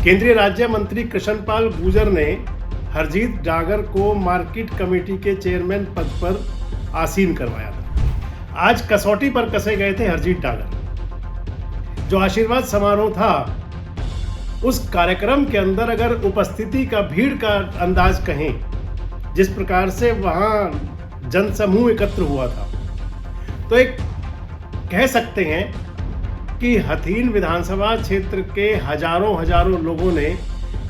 केंद्रीय राज्य मंत्री कृष्णपाल गुर्जर ने हरजीत डागर को मार्केट कमेटी के चेयरमैन पद पर आसीन करवाया था। आज कसौटी पर कसे गए थे हरजीत डागर। जो आशीर्वाद समारोह था, उस कार्यक्रम के अंदर अगर उपस्थिति का, भीड़ का अंदाज कहें, जिस प्रकार से वहां जनसमूह एकत्र हुआ था, तो एक कह सकते हैं कि हथीन विधानसभा क्षेत्र के हजारों लोगों ने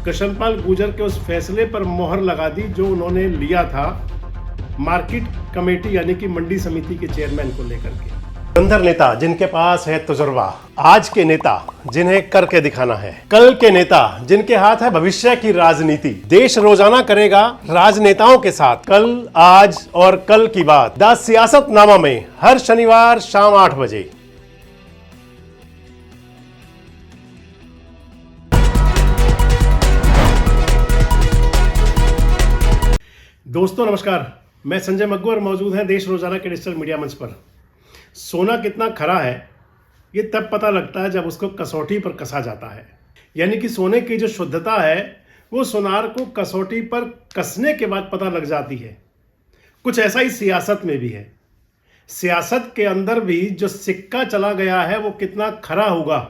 कृष्णपाल गुर्जर के उस फैसले पर मोहर लगा दी जो उन्होंने लिया था मार्केट कमेटी यानी कि मंडी समिति के चेयरमैन को लेकर के। धुरंधर नेता जिनके पास है तजुर्बा, आज के नेता जिन्हें करके दिखाना है, कल के नेता जिनके हाथ है भविष्य की राजनीति। देश रोजाना करेगा राजनेताओं के साथ कल, आज और कल की बात। द सियासतनामा में हर शनिवार शाम 8 बजे। दोस्तों नमस्कार, मैं संजय मग्गू और मौजूद हैं देश रोजाना के डिजिटल मीडिया मंच पर। सोना कितना खरा है ये तब पता लगता है जब उसको कसौटी पर कसा जाता है। यानी कि सोने की जो शुद्धता है वो सोनार को कसौटी पर कसने के बाद पता लग जाती है। कुछ ऐसा ही सियासत में भी है। सियासत के अंदर भी जो सिक्का चला गया है वो कितना खरा होगा,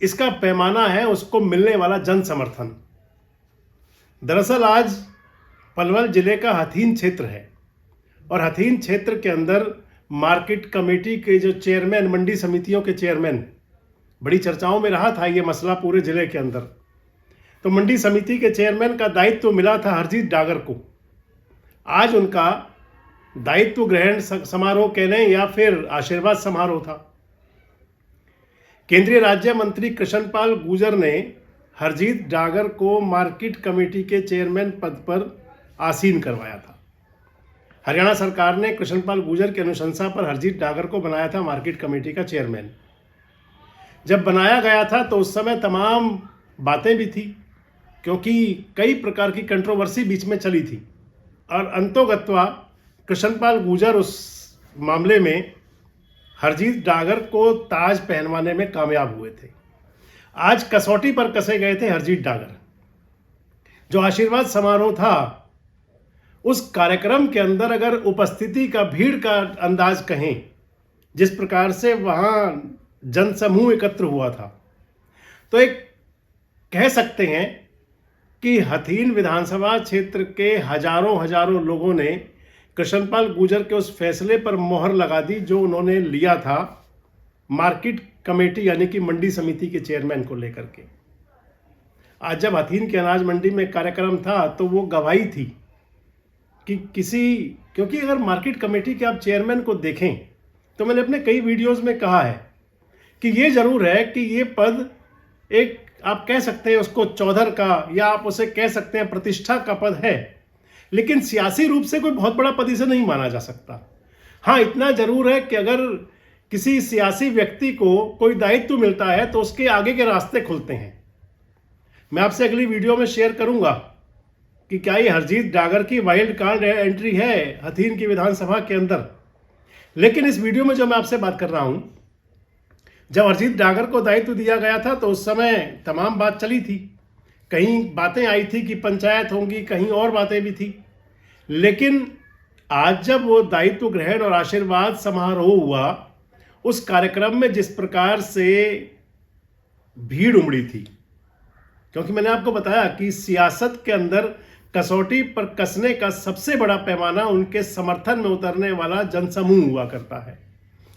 इसका पैमाना है उसको मिलने वाला जन समर्थन। दरअसल आज पलवल जिले का हथीन क्षेत्र है और हथीन क्षेत्र के अंदर मार्केट कमेटी के जो चेयरमैन, मंडी समितियों के चेयरमैन, बड़ी चर्चाओं में रहा था ये मसला पूरे जिले के अंदर। तो मंडी समिति के चेयरमैन का दायित्व तो मिला था हरजीत डागर को। आज उनका दायित्व ग्रहण समारोह कह लें या फिर आशीर्वाद समारोह था। केंद्रीय राज्य मंत्री कृष्णपाल गुर्जर ने हरजीत डागर को मार्केट कमेटी के चेयरमैन पद पर आसीन करवाया था। हरियाणा सरकार ने कृष्णपाल गुर्जर की अनुशंसा पर हरजीत डागर को बनाया था मार्केट कमेटी का चेयरमैन। जब बनाया गया था तो उस समय तमाम बातें भी थी, क्योंकि कई प्रकार की कंट्रोवर्सी बीच में चली थी और अंतोगत्वा कृष्णपाल गुर्जर उस मामले में हरजीत डागर को ताज पहनवाने में कामयाब हुए थे। आज कसौटी पर कसे गए थे हरजीत डागर। जो आशीर्वाद समारोह था, उस कार्यक्रम के अंदर अगर उपस्थिति का, भीड़ का अंदाज कहें, जिस प्रकार से वहां जनसमूह एकत्र हुआ था, तो एक कह सकते हैं कि हथीन विधानसभा क्षेत्र के हजारों लोगों ने कृष्णपाल गुर्जर के उस फैसले पर मोहर लगा दी जो उन्होंने लिया था मार्केट कमेटी यानी कि मंडी समिति के चेयरमैन को लेकर के। आज जब हथीन के अनाज मंडी में कार्यक्रम था तो वो गवाही थी कि क्योंकि अगर मार्केट कमेटी के आप चेयरमैन को देखें तो मैंने अपने कई वीडियोस में कहा है कि ये जरूर है कि ये पद एक, आप कह सकते हैं उसको चौधर का, या आप उसे कह सकते हैं प्रतिष्ठा का पद है, लेकिन सियासी रूप से कोई बहुत बड़ा पद इसे नहीं माना जा सकता। हाँ, इतना जरूर है कि अगर किसी सियासी व्यक्ति को कोई दायित्व मिलता है तो उसके आगे के रास्ते खुलते हैं। मैं आपसे अगली वीडियो में शेयर करूंगा कि क्या ये हरजीत डागर की वाइल्ड कार्ड एंट्री है हथीन की विधानसभा के अंदर। लेकिन इस वीडियो में जो मैं आपसे बात कर रहा हूं, जब हरजीत डागर को दायित्व दिया गया था तो उस समय तमाम बात चली थी। कहीं बातें आई थी कि पंचायत होंगी, कहीं और बातें भी थी। लेकिन आज जब वो दायित्व ग्रहण और आशीर्वाद समारोह हुआ, उस कार्यक्रम में जिस प्रकार से भीड़ उमड़ी थी, क्योंकि मैंने आपको बताया कि सियासत के अंदर कसौटी पर कसने का सबसे बड़ा पैमाना उनके समर्थन में उतरने वाला जनसमूह हुआ करता है,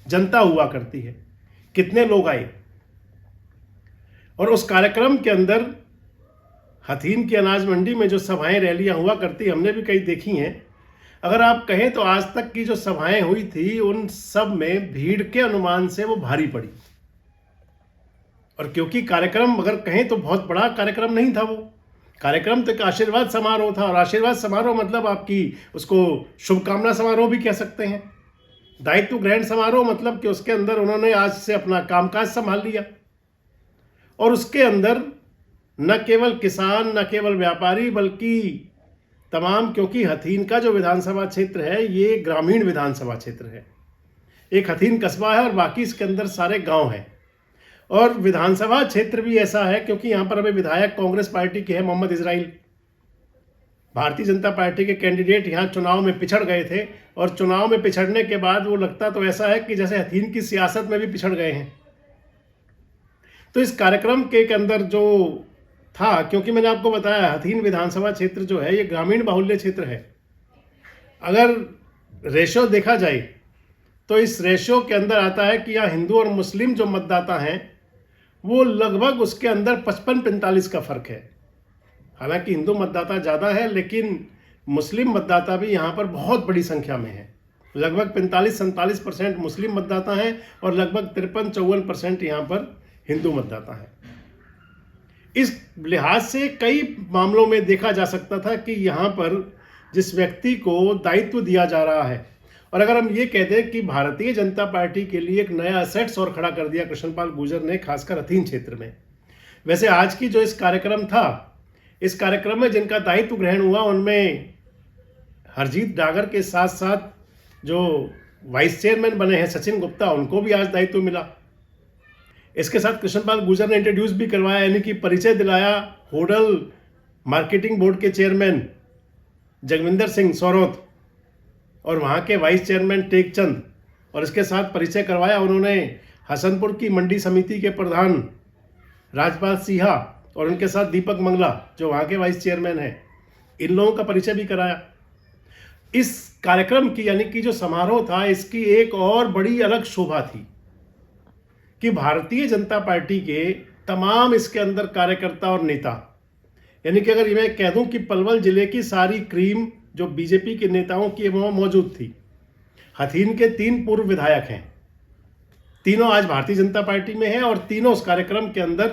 जनता हुआ करती है। कितने लोग आए और उस कार्यक्रम के अंदर हथीन की अनाज मंडी में जो सभाएं, रैलियां हुआ करती, हमने भी कई देखी हैं। अगर आप कहें तो आज तक की जो सभाएं हुई थी उन सब में भीड़ के अनुमान से वो भारी पड़ी। और क्योंकि कार्यक्रम अगर कहें तो बहुत बड़ा कार्यक्रम नहीं था, वो कार्यक्रम तो एक आशीर्वाद समारोह था। और आशीर्वाद समारोह मतलब आपकी उसको शुभकामना समारोह भी कह सकते हैं। दायित्व ग्रहण समारोह मतलब कि उसके अंदर उन्होंने आज से अपना कामकाज संभाल लिया और उसके अंदर न केवल किसान, न केवल व्यापारी, बल्कि तमाम, क्योंकि हथीन का जो विधानसभा क्षेत्र है ये ग्रामीण विधानसभा क्षेत्र है। एक हथीन कस्बा है और बाकी इसके अंदर सारे गांव हैं। और विधानसभा क्षेत्र भी ऐसा है क्योंकि यहाँ पर अभी विधायक कांग्रेस पार्टी के हैं मोहम्मद इजराइल। भारतीय जनता पार्टी के कैंडिडेट यहाँ चुनाव में पिछड़ गए थे और चुनाव में पिछड़ने के बाद वो लगता तो ऐसा है कि जैसे हथीन की सियासत में भी पिछड़ गए हैं। तो इस कार्यक्रम के अंदर जो था, क्योंकि मैंने आपको बताया हथीन विधानसभा क्षेत्र जो है ये ग्रामीण बाहुल्य क्षेत्र है। अगर रेशो देखा जाए तो इस रेशो के अंदर आता है कि यहाँ हिंदू और मुस्लिम जो मतदाता हैं वो लगभग उसके अंदर 55-45 का फर्क है। हालांकि हिंदू मतदाता ज़्यादा है लेकिन मुस्लिम मतदाता भी यहाँ पर बहुत बड़ी संख्या में है। लगभग 45-47% मुस्लिम मतदाता हैं और लगभग 53-54% यहाँ पर हिंदू मतदाता हैं। इस लिहाज से कई मामलों में देखा जा सकता था कि यहाँ पर जिस व्यक्ति को दायित्व दिया जा रहा है, और अगर हम ये कह दें कि भारतीय जनता पार्टी के लिए एक नया एसेट्स और खड़ा कर दिया कृष्णपाल गुर्जर ने, खासकर हथीन क्षेत्र में। वैसे आज की जो इस कार्यक्रम था, इस कार्यक्रम में जिनका दायित्व ग्रहण हुआ उनमें हरजीत डागर के साथ साथ जो वाइस चेयरमैन बने हैं सचिन गुप्ता, उनको भी आज दायित्व मिला। इसके साथ कृष्णपाल गुर्जर ने इंट्रोड्यूस भी करवाया, यानी कि परिचय दिलाया होडल मार्केटिंग बोर्ड के चेयरमैन जगविंदर सिंह सौरौत और वहाँ के वाइस चेयरमैन टेकचंद, और इसके साथ परिचय करवाया उन्होंने हसनपुर की मंडी समिति के प्रधान राजपाल सिंहा और उनके साथ दीपक मंगला जो वहाँ के वाइस चेयरमैन हैं। इन लोगों का परिचय भी कराया। इस कार्यक्रम की यानी कि जो समारोह था, इसकी एक और बड़ी अलग शोभा थी कि भारतीय जनता पार्टी के तमाम इसके अंदर कार्यकर्ता और नेता, यानी कि अगर मैं कह दूं कि पलवल जिले की सारी क्रीम जो बीजेपी के नेताओं की वहाँ मौजूद थी। हथीन के 3 पूर्व विधायक हैं, तीनों आज भारतीय जनता पार्टी में हैं और तीनों उस कार्यक्रम के अंदर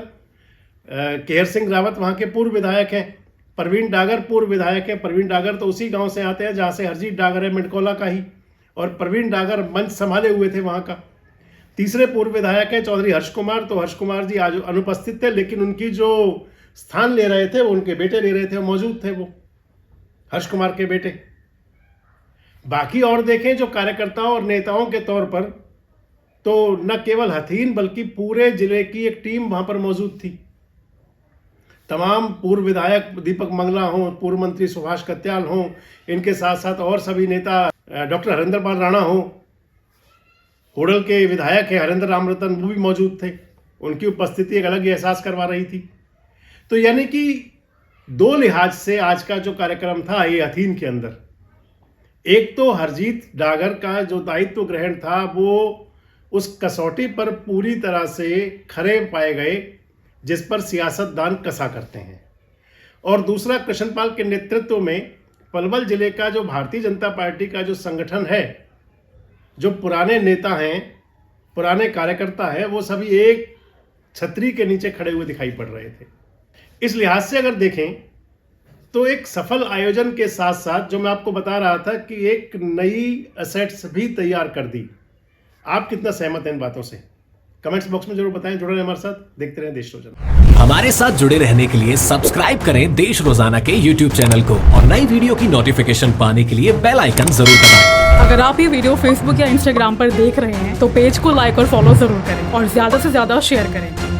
केहर सिंह रावत वहाँ के पूर्व विधायक हैं, प्रवीण डागर पूर्व विधायक हैं। प्रवीण डागर तो उसी गांव से आते हैं जहाँ से हरजीत डागर है, मिंडकोला का ही, और प्रवीण डागर मंच संभाले हुए थे वहाँ का। तीसरे पूर्व विधायक हैं चौधरी हर्ष कुमार, तो हर्ष कुमार जी आज अनुपस्थित थे लेकिन उनकी जो स्थान ले रहे थे वो उनके बेटे ले रहे थे, मौजूद थे वो हर्ष कुमार के बेटे। बाकी और देखें जो कार्यकर्ताओं और नेताओं के तौर पर, तो न केवल हथीन बल्कि पूरे जिले की एक टीम वहां पर मौजूद थी। तमाम पूर्व विधायक दीपक मंगला हों, पूर्व मंत्री सुभाष कत्याल हों, इनके साथ साथ और सभी नेता, डॉक्टर हरेंद्र पाल राणा हों, होडल के विधायक हैं हरेंद्र राम रतन, वो भी मौजूद थे। उनकी उपस्थिति एक अलग ही एहसास करवा रही थी। तो यानी कि 2 लिहाज से आज का जो कार्यक्रम था ये हथीन के अंदर, एक तो हरजीत डागर का जो दायित्व ग्रहण था वो उस कसौटी पर पूरी तरह से खरे पाए गए जिस पर सियासतदान कसा करते हैं, और दूसरा कृष्णपाल के नेतृत्व में पलवल जिले का जो भारतीय जनता पार्टी का जो संगठन है, जो पुराने नेता हैं, पुराने कार्यकर्ता हैं, वो सभी एक छतरी के नीचे खड़े हुए दिखाई पड़ रहे थे। इस लिहाज से अगर देखें तो एक सफल आयोजन के साथ साथ जो मैं आपको बता रहा था कि एक नई एसेट्स भी तैयार कर दी। आप कितना सहमत हैं इन बातों से? कमेंट्स बॉक्स में जरूर बताएं। जुड़े रहें हमारे साथ, देखते रहें देश रोजाना। हमारे साथ जुड़े रहने के लिए सब्सक्राइब करें देश रोजाना के YouTube चैनल को और नई वीडियो की नोटिफिकेशन पाने के लिए बेल आइकन जरूर दबाएं। अगर आप ये वीडियो Facebook या Instagram पर देख रहे हैं तो पेज को लाइक और फॉलो जरूर करें और ज्यादा से ज्यादा शेयर करें।